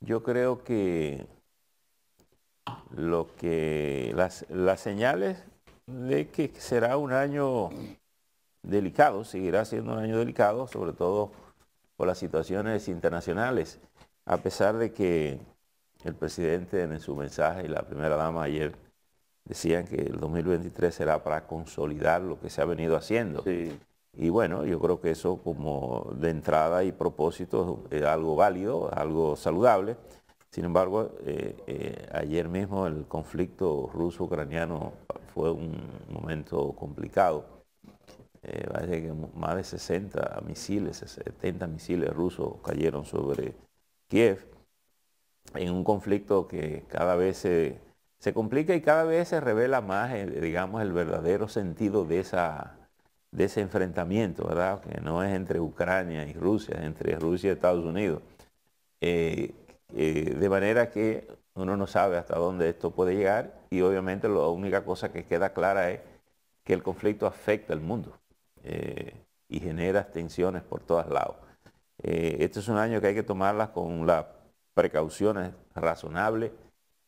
Yo creo que las señales de que será un año delicado, seguirá siendo un año delicado, sobre todo por las situaciones internacionales, a pesar de que el presidente en su mensaje y la primera dama ayer decían que el 2023 será para consolidar lo que se ha venido haciendo. Sí. Y bueno, yo creo que eso como de entrada y propósito es algo válido, algo saludable. Sin embargo, ayer mismo el conflicto ruso-ucraniano fue un momento complicado. Parece que más de 60 misiles, 70 misiles rusos cayeron sobre Kiev en un conflicto que cada vez se complica y cada vez se revela más, digamos, el verdadero sentido de ese enfrentamiento, ¿verdad? Que no es entre Ucrania y Rusia, es entre Rusia y Estados Unidos. De manera que uno no sabe hasta dónde esto puede llegar y obviamente la única cosa que queda clara es que el conflicto afecta al mundo y genera tensiones por todos lados. Este es un año que hay que tomarlas con las precauciones razonables.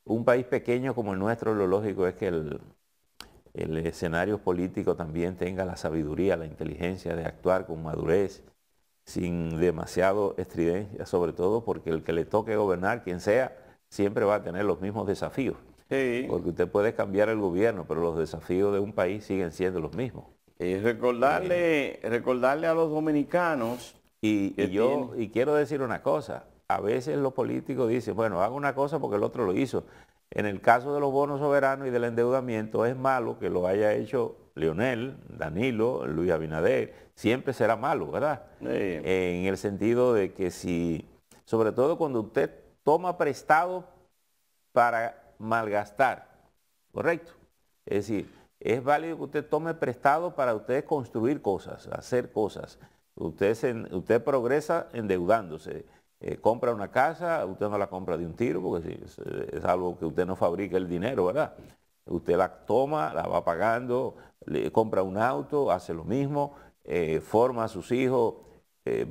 Un país pequeño como el nuestro, lo lógico es que el escenario político también tenga la sabiduría, la inteligencia de actuar con madurez, sin demasiado estridencia, sobre todo porque el que le toque gobernar, quien sea, siempre va a tener los mismos desafíos. Sí. Porque usted puede cambiar el gobierno, pero los desafíos de un país siguen siendo los mismos. Y recordarle a los dominicanos y quiero decir una cosa, a veces los políticos dicen, bueno, hago una cosa porque el otro lo hizo. En el caso de los bonos soberanos y del endeudamiento es malo que lo haya hecho Leonel, Danilo, Luis Abinader, siempre será malo, ¿verdad? Sí. En el sentido de que si, sobre todo cuando usted toma prestado para malgastar, ¿correcto? Es decir, es válido que usted tome prestado para usted construir cosas, hacer cosas. Usted progresa endeudándose. Compra una casa, usted no la compra de un tiro, porque es algo que usted no fabrica el dinero, ¿verdad? Usted la toma, la va pagando, le compra un auto, hace lo mismo, forma a sus hijos,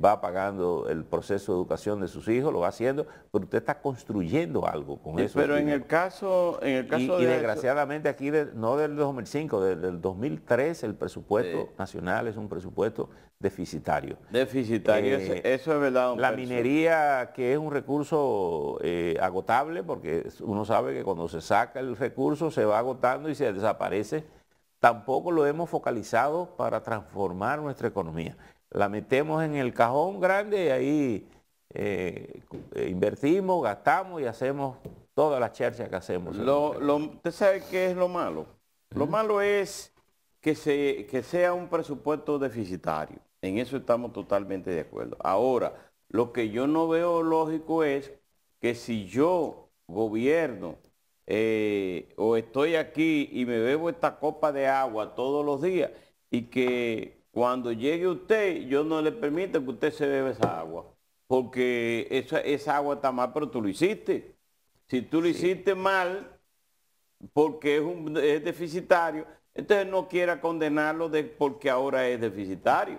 va pagando el proceso de educación de sus hijos, lo va haciendo, pero usted está construyendo algo con eso. Pero en el caso de desgraciadamente aquí, no del 2005, del 2003, el presupuesto nacional es un presupuesto deficitario. Deficitario, eso es verdad. La minería, que es un recurso agotable, porque uno sabe que cuando se saca el recurso se va agotando y se desaparece, tampoco lo hemos focalizado para transformar nuestra economía. La metemos en el cajón grande y ahí invertimos, gastamos y hacemos todas las cherchas que hacemos. ¿Usted sabe qué es lo malo? Lo malo es que sea un presupuesto deficitario. En eso estamos totalmente de acuerdo. Ahora, lo que yo no veo lógico es que si yo gobierno o estoy aquí y me bebo esta copa de agua todos los días y que cuando llegue usted yo no le permito que usted se beba esa agua, porque esa agua está mal, pero tú lo hiciste. Si tú lo hiciste mal porque es deficitario, entonces no quiera condenarlo porque ahora es deficitario.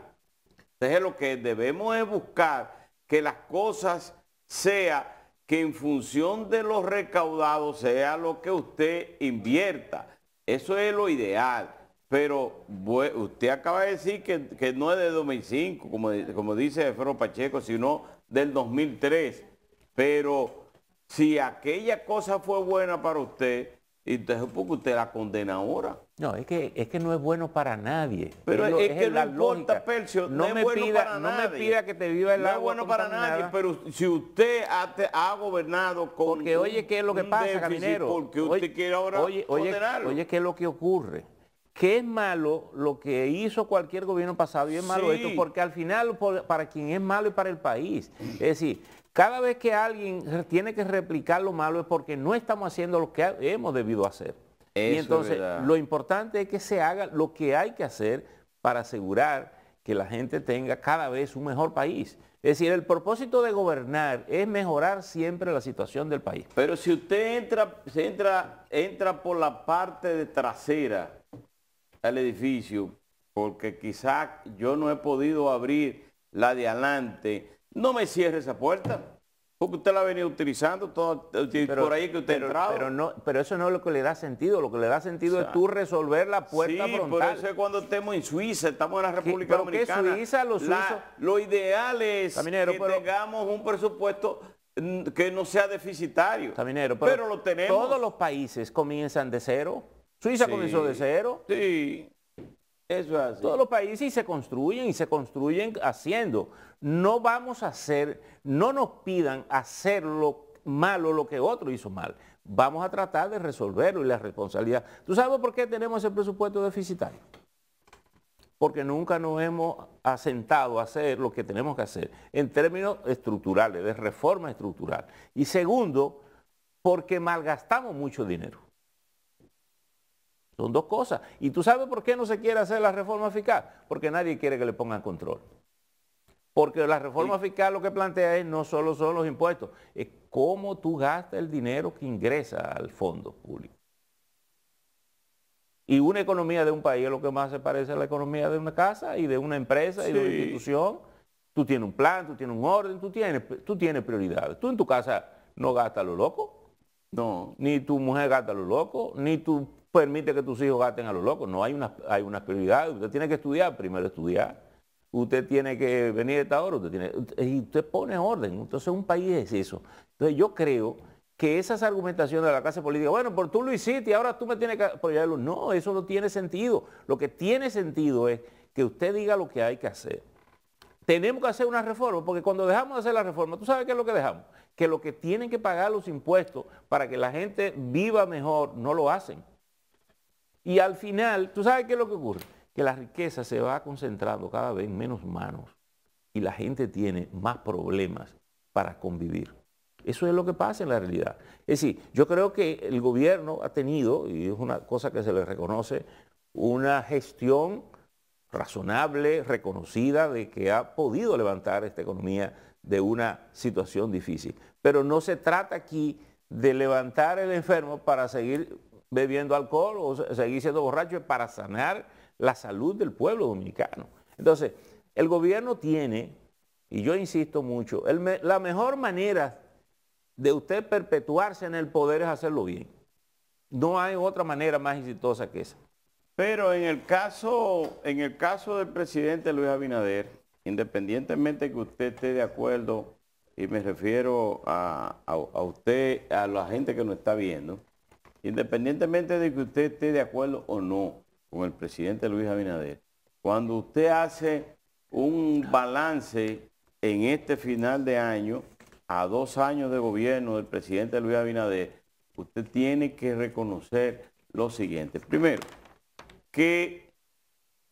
Entonces lo que debemos es buscar que las cosas sea que en función de los recaudados sea lo que usted invierta. Eso es lo ideal. Pero usted acaba de decir que no es de 2005, como dice Alfredo Pacheco, sino del 2003. Pero si aquella cosa fue buena para usted, entonces ¿por qué usted la condena ahora? No, es que no es bueno para nadie. Pero es que la no importa, lógica. Percio, no es bueno para nadie. No me pida que te viva el agua. No es bueno para nadie, pero si usted ha gobernado con porque oye, ¿qué es lo que pasa, Caminero? Porque usted quiere ahora condenarlo. Oye, ¿qué es lo que ocurre? Que es malo lo que hizo cualquier gobierno pasado y es malo esto, porque al final para quien es malo es para el país. Es decir, cada vez que alguien tiene que replicar lo malo es porque no estamos haciendo lo que hemos debido hacer. Y entonces lo importante es que se haga lo que hay que hacer para asegurar que la gente tenga cada vez un mejor país. Es decir, el propósito de gobernar es mejorar siempre la situación del país. Pero si usted entra por la parte de trasera al edificio, porque quizás yo no he podido abrir la de adelante, no me cierre esa puerta. Porque usted la ha venido utilizando todo, por ahí que usted ha entrado. Pero eso no es lo que le da sentido. Lo que le da sentido es tú resolver la puerta frontal. Por eso es cuando estemos en Suiza, estamos en la República Dominicana. ¿Qué Suiza? Los suizos. Lo ideal es que tengamos un presupuesto que no sea deficitario. Pero lo tenemos. Todos los países comienzan de cero. Suiza comenzó de cero. Sí, eso es así. Todos los países y se construyen haciendo. No vamos a hacer, no nos pidan hacer lo malo lo que otro hizo mal. Vamos a tratar de resolverlo y la responsabilidad. ¿Tú sabes por qué tenemos ese presupuesto deficitario? Porque nunca nos hemos asentado a hacer lo que tenemos que hacer en términos estructurales, de reforma estructural. Y segundo, porque malgastamos mucho dinero. Son dos cosas. ¿Y tú sabes por qué no se quiere hacer la reforma fiscal? Porque nadie quiere que le pongan control. Porque la reforma fiscal lo que plantea es no solo son los impuestos, es cómo tú gastas el dinero que ingresa al fondo público. Y una economía de un país es lo que más se parece a la economía de una casa y de una empresa y de una institución. Tú tienes un plan, tú tienes un orden, tú tienes prioridades. Tú en tu casa no gastas lo loco. No. Ni tu mujer gasta lo loco, ni tú permites que tus hijos gasten a lo loco. No, hay unas prioridades. Usted tiene que estudiar, primero estudiar. Usted tiene que venir a esta hora, y usted pone orden. Entonces un país es eso. Entonces yo creo que esas argumentaciones de la clase política, bueno, pero tú lo hiciste y ahora tú me tienes que apoyarlo. No, eso no tiene sentido. Lo que tiene sentido es que usted diga lo que hay que hacer. Tenemos que hacer una reforma, porque cuando dejamos de hacer la reforma, ¿tú sabes qué es lo que dejamos? Que lo que tienen que pagar los impuestos para que la gente viva mejor, no lo hacen. Y al final, ¿tú sabes qué es lo que ocurre? Que la riqueza se va concentrando cada vez en menos manos y la gente tiene más problemas para convivir. Eso es lo que pasa en la realidad. Es decir, yo creo que el gobierno ha tenido, y es una cosa que se le reconoce, una gestión razonable, reconocida, de que ha podido levantar esta economía de una situación difícil. Pero no se trata aquí de levantar el enfermo para seguir bebiendo alcohol o seguir siendo borracho, es para sanar la salud del pueblo dominicano. Entonces, el gobierno tiene, y yo insisto mucho, la mejor manera de usted perpetuarse en el poder es hacerlo bien. No hay otra manera más exitosa que esa. Pero en el caso del presidente Luis Abinader, independientemente que usted esté de acuerdo, y me refiero a usted, a la gente que nos está viendo, independientemente de que usted esté de acuerdo o no con el presidente Luis Abinader, cuando usted hace un balance en este final de año, a 2 años de gobierno del presidente Luis Abinader, usted tiene que reconocer lo siguiente. Primero, que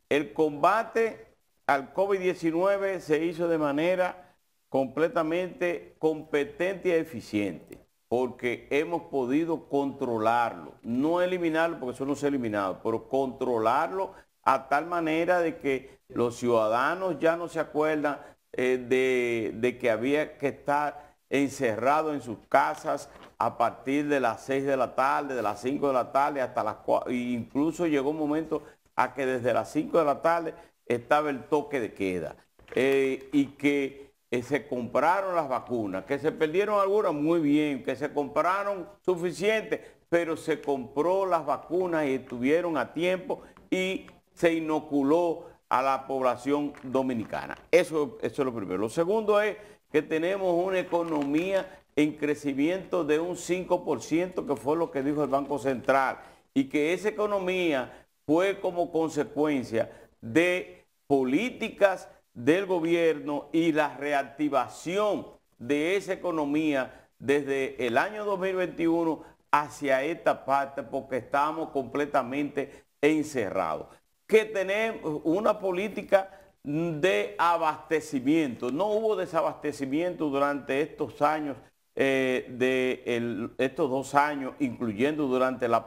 el combate al COVID-19 se hizo de manera completamente competente y eficiente, porque hemos podido controlarlo, no eliminarlo, porque eso no se ha eliminado, pero controlarlo a tal manera de que los ciudadanos ya no se acuerdan de que había que estar encerrados en sus casas a partir de las 6 de la tarde, de las 5 de la tarde hasta las 4, e incluso llegó un momento a que desde las 5 de la tarde estaba el toque de queda, y que se compraron las vacunas, que se perdieron algunas, muy bien, que se compraron suficientes, pero se compró las vacunas y estuvieron a tiempo y se inoculó a la población dominicana. Eso es lo primero. Lo segundo es que tenemos una economía en crecimiento de un 5%, que fue lo que dijo el Banco Central, y que esa economía fue como consecuencia de políticas del gobierno y la reactivación de esa economía desde el año 2021 hacia esta parte, porque estábamos completamente encerrados. Que tenemos una política de abastecimiento. No hubo desabastecimiento durante estos años, estos 2 años, incluyendo durante la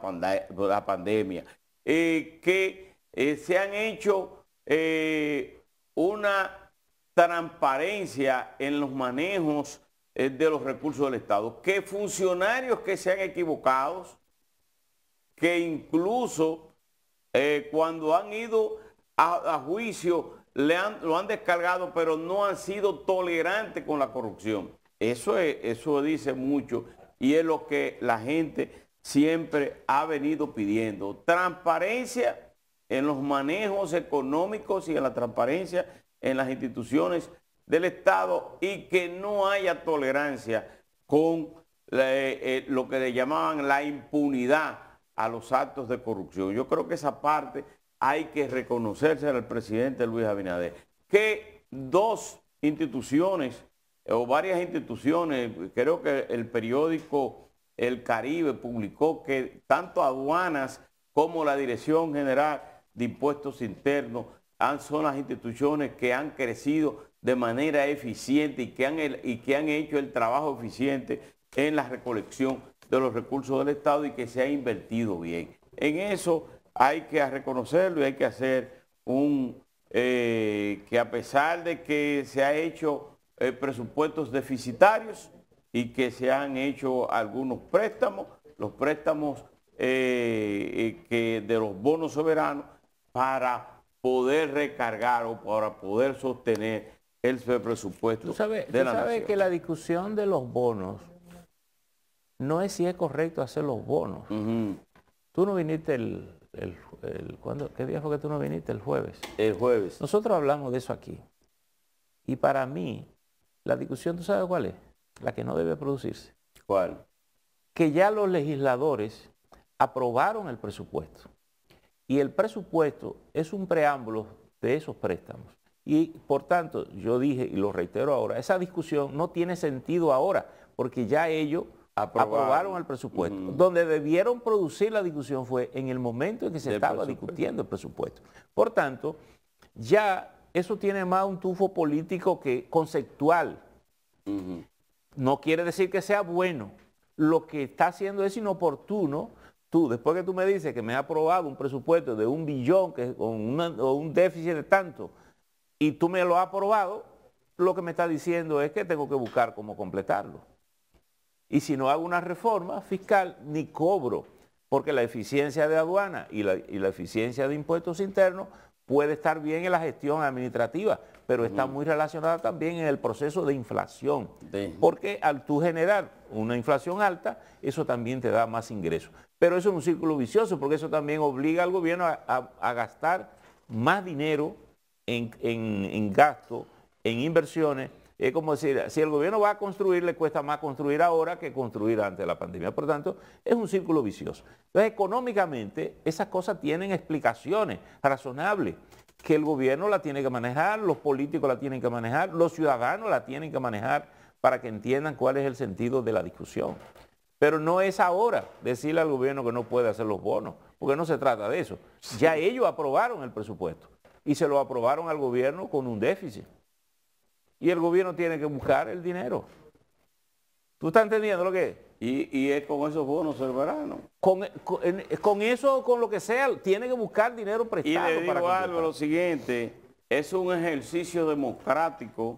pandemia, que se han hecho una transparencia en los manejos de los recursos del Estado, que funcionarios que se han equivocado, que incluso cuando han ido a juicio lo han descargado, pero no han sido tolerantes con la corrupción. Eso dice mucho y es lo que la gente siempre ha venido pidiendo. Transparencia en los manejos económicos y en la transparencia en las instituciones del Estado y que no haya tolerancia con lo que le llamaban la impunidad a los actos de corrupción. Yo creo que esa parte hay que reconocerse al presidente Luis Abinader, que dos instituciones o varias instituciones, creo que el periódico El Caribe publicó que tanto aduanas como la Dirección General de Impuestos Internos son las instituciones que han crecido de manera eficiente y que han hecho el trabajo eficiente en la recolección de los recursos del Estado y que se ha invertido bien. En eso hay que reconocerlo y hay que hacer que a pesar de que se ha hecho presupuestos deficitarios y que se han hecho algunos préstamos, los préstamos de los bonos soberanos para poder recargar o para poder sostener el presupuesto de la nación. Tú sabes que la discusión de los bonos no es si es correcto hacer los bonos. Tú no viniste ¿qué día fue que tú no viniste? El jueves. El jueves. Nosotros hablamos de eso aquí. Y para mí, la discusión, ¿tú sabes cuál es? La que no debe producirse. ¿Cuál? Que ya los legisladores aprobaron el presupuesto. Y el presupuesto es un preámbulo de esos préstamos. Y por tanto, yo dije, y lo reitero ahora, esa discusión no tiene sentido ahora, porque ya ellos aprobaron el presupuesto. Donde debieron producir la discusión fue en el momento en que se estaba discutiendo el presupuesto. Por tanto, ya eso tiene más un tufo político que conceptual. No quiere decir que sea bueno. Lo que está haciendo es inoportuno. Tú, después que tú me dices que me ha aprobado un presupuesto de 1 billón o un déficit de tanto, y tú me lo has aprobado, lo que me está diciendo es que tengo que buscar cómo completarlo. Y si no hago una reforma fiscal, ni cobro, porque la eficiencia de aduana y la eficiencia de impuestos internos puede estar bien en la gestión administrativa, pero está muy relacionada también en el proceso de inflación. Porque al tú generar una inflación alta, eso también te da más ingresos. Pero eso es un círculo vicioso, porque eso también obliga al gobierno a gastar más dinero en gasto, en inversiones. Es como decir, si el gobierno va a construir, le cuesta más construir ahora que construir antes de la pandemia. Por lo tanto, es un círculo vicioso. Entonces, económicamente, esas cosas tienen explicaciones razonables, que el gobierno la tiene que manejar, los políticos la tienen que manejar, los ciudadanos la tienen que manejar para que entiendan cuál es el sentido de la discusión. Pero no es ahora decirle al gobierno que no puede hacer los bonos, porque no se trata de eso. Ya ellos aprobaron el presupuesto y se lo aprobaron al gobierno con un déficit. Y el gobierno tiene que buscar el dinero. ¿Tú estás entendiendo lo que es? Y es con esos bonos del verano. Con eso o con lo que sea, tiene que buscar dinero prestado. Y le digo algo, lo siguiente, es un ejercicio democrático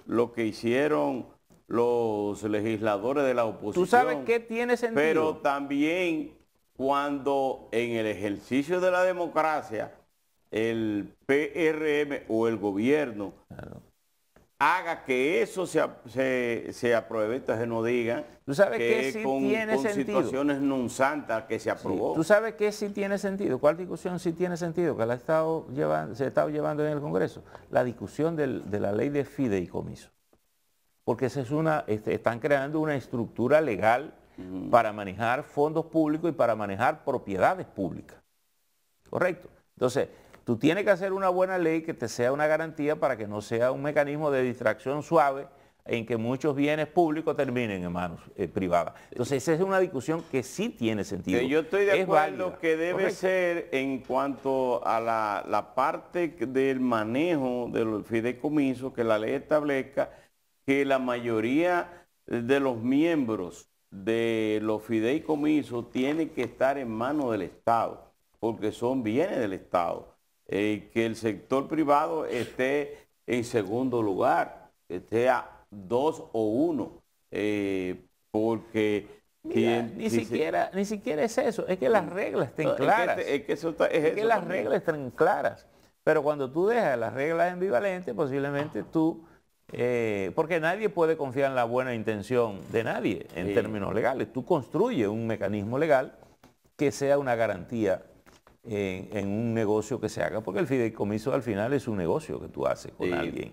lo que hicieron los legisladores de la oposición. ¿Tú sabes qué tiene sentido? Pero también cuando en el ejercicio de la democracia el PRM o el gobierno haga que eso se apruebe, entonces no digan que sí con sentido. situaciones non santas que se aprobó. Sí. ¿Tú sabes qué sí tiene sentido? ¿Cuál discusión sí tiene sentido? Que se ha estado llevando en el Congreso. La discusión de la ley de fideicomiso. Porque están creando una estructura legal para manejar fondos públicos y para manejar propiedades públicas. ¿Correcto? Entonces, tú tienes que hacer una buena ley que te sea una garantía para que no sea un mecanismo de distracción suave en que muchos bienes públicos terminen en manos privadas. Entonces, esa es una discusión que sí tiene sentido. Yo estoy de acuerdo que debe ser en cuanto a la parte del manejo del fideicomiso, que la ley establezca que la mayoría de los miembros de los fideicomisos tienen que estar en manos del Estado, porque son bienes del Estado. Que el sector privado esté en segundo lugar, esté a 2 o 1, porque... Mira, ni siquiera es eso, es que las reglas estén claras. Es que las reglas estén claras. Pero cuando tú dejas las reglas ambivalentes, posiblemente tú Porque nadie puede confiar en la buena intención de nadie en términos legales. Tú construyes un mecanismo legal que sea una garantía en un negocio que se haga, porque el fideicomiso al final es un negocio que tú haces con alguien.